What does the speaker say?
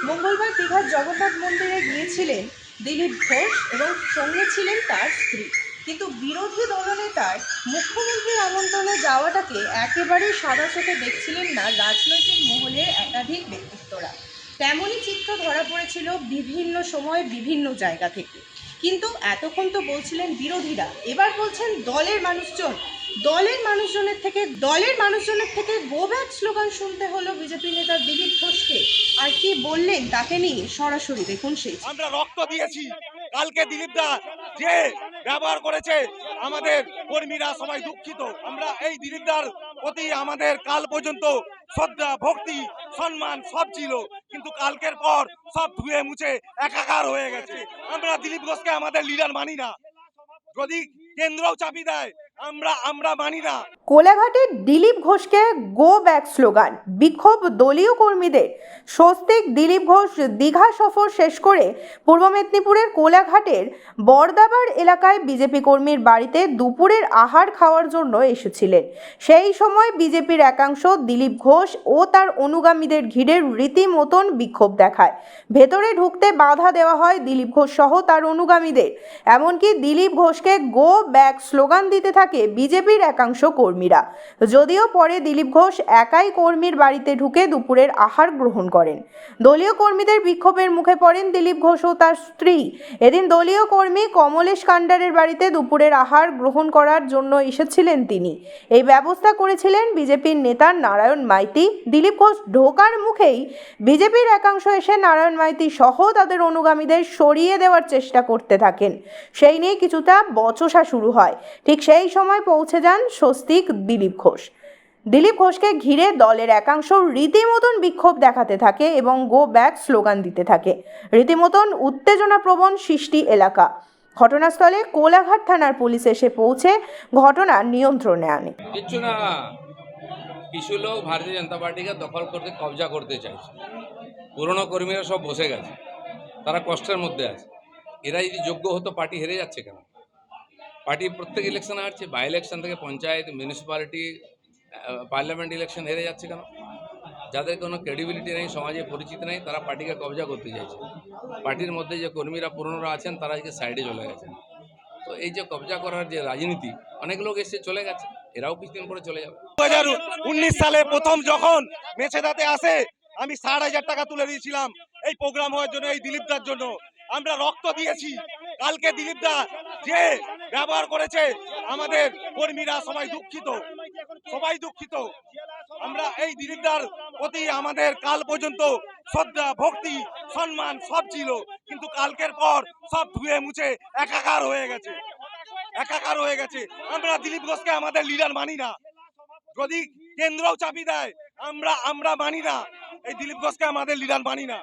মঙ্গলবার দীঘার জগন্নাথ মন্দিরে গিয়েছিলেন দিলীপ ঘোষ এবং সঙ্গে ছিলেন তার স্ত্রী। কিন্তু বিরোধী দলনেতার মুখ্যমন্ত্রীর আমন্ত্রণে যাওয়াটাকে একেবারেই সাদা চোখে দেখছিলেন না রাজনৈতিক মহলের একাধিক ব্যক্তিত্বরা। তেমনই চিত্র ধরা পড়েছিল বিভিন্ন সময় বিভিন্ন জায়গা থেকে। কিন্তু এতক্ষণ তো বলছিলেন বিরোধীরা, এবার বলছেন দলের মানুষজনের থেকে গো ব্যাক স্লোগান শুনতে হলো বিজেপি নেতা দিলীপ ঘোষকে। আর কি বললেন তাকে নিয়ে সরাসরি দেখুন সেই। আমরা রক্ত দিয়েছি, কালকে দিলীপ দা যে ব্যবহার করেছে আমাদের কর্মীরা সবাই দুঃখিত। আমরা এই দিলীপ দার প্রতি আমাদের কাল পর্যন্ত শ্রদ্ধা, ভক্তি, সম্মান সব ছিল, কিন্তু কালকের পর সব ধুয়ে মুছে একাকার হয়ে গেছে। আমরা দিলীপ ঘোষকে আমাদের লিডার মানি না, যদি কেন্দ্রও চাপি দেয় আমরা মানি না। কোলাঘাটে দিলীপ ঘোষকে গো ব্যাক স্লোগান, বিক্ষোভ দলীয় কর্মীদের। স্বস্তিক দিলীপ ঘোষ দীঘা সফর শেষ করে পূর্ব মেদিনীপুরের কোলাঘাটের বরদাবার এলাকায় বিজেপি কর্মীর বাড়িতে দুপুরের আহার খাওয়ার জন্য এসেছিলেন। সেই সময় বিজেপির একাংশ দিলীপ ঘোষ ও তার অনুগামীদের ঘিরে রীতিমতন বিক্ষোভ দেখায়। ভেতরে ঢুকতে বাধা দেওয়া হয় দিলীপ ঘোষ সহ তার অনুগামীদের। এমনকি দিলীপ ঘোষকে গো ব্যাক স্লোগান দিতে থাকে বিজেপির একাংশ কর্মীরা। যদিও পরে দিলীপ ঘোষ একাই কর্মীর বাড়িতে ঢুকে দুপুরের আহার গ্রহণ করেন। দলীয় কর্মীদের বিক্ষোভের মুখে পড়েন দিলীপ ঘোষ ও তার স্ত্রী। এদিন দলীয় কর্মী কমলেশ কান্ডারের বাড়িতে দুপুরের আহার গ্রহণ করার জন্য এসেছিলেন তিনি। এই ব্যবস্থা করেছিলেন বিজেপির নেতা নারায়ণ মাইতি। দিলীপ ঘোষ ঢোকার মুখেই বিজেপির একাংশ এসে নারায়ণ মাইতি সহ তাদের অনুগামীদের সরিয়ে দেওয়ার চেষ্টা করতে থাকেন। সেই নিয়ে কিছুটা বচসা শুরু হয়। ঠিক সেই সময় পৌঁছে যান স্বস্তিক দিলীপ ঘোষ। দিলীপ ঘোষকে ঘিরে দলের একাংশ রীতিমতন বিক্ষোভ দেখাতে থাকে এবং গো ব্যাক স্লোগান দিতে থাকে। রীতিমতন উত্তেজনাপ্রবণ সৃষ্টি এলাকা। ঘটনাস্থলে কোলাঘাট থানার পুলিশ এসে পৌঁছে ঘটনা নিয়ন্ত্রণে আনে। কিচ্ছু না, কিছু লোক ভারতীয় জনতা পার্টিকে দখল করতে, কবজা করতে চাইছে। পুরনো কর্মীরা সব বসে গেছে, তারা কষ্টের মধ্যে আছে। এরা যদি যোগ্য হতো, পার্টি হেরে যাচ্ছে কেন? পার্টি প্রত্যেক ইলেকশনে হারছে, বাই ইলেকশন থেকে পঞ্চায়েত, মিউনিসিপ্যালিটি, পার্লামেন্ট ইলেকশন হেরে যাচ্ছে কেন? যাদের কোনো ক্রেডিবিলিটি নেই, সমাজে পরিচিতি নেই, তারা পার্টিকে কবজা করতে চাইছে। পার্টির মধ্যে যে কর্মীরা পুরনোরা আছেন তারা আজকে সাইডে চলে গেছেন। তো এই যে কবজা করার যে রাজনীতি, অনেক লোক এসে চলে গেছে, এরাও কিছুদিন পরে চলে যাবে। 2019 সালে প্রথম যখন মেছেদাতে আসে, আমি 60,000 টাকা তুলে দিয়েছিলাম এই প্রোগ্রাম হওয়ার জন্য, এই দিলীপ দার জন্য। আমরা রক্ত দিয়েছি, কালকে দিলীপ দা যে ব্যবহার করেছে আমাদের কর্মীরা সবাই দুঃখিত। আমরা এই দিলীপ দার প্রতি আমাদের কাল পর্যন্ত শ্রদ্ধা, ভক্তি, সম্মান সব ছিল, কিন্তু কালকের পর সব ধুয়ে মুছে একাকার হয়ে গেছে। আমরা দিলীপ ঘোষকে আমাদের লিডার মানি না, যদি কেন্দ্রও চাপি দেয় আমরা মানি না। এই দিলীপ ঘোষকে আমাদের লিডার মানি না।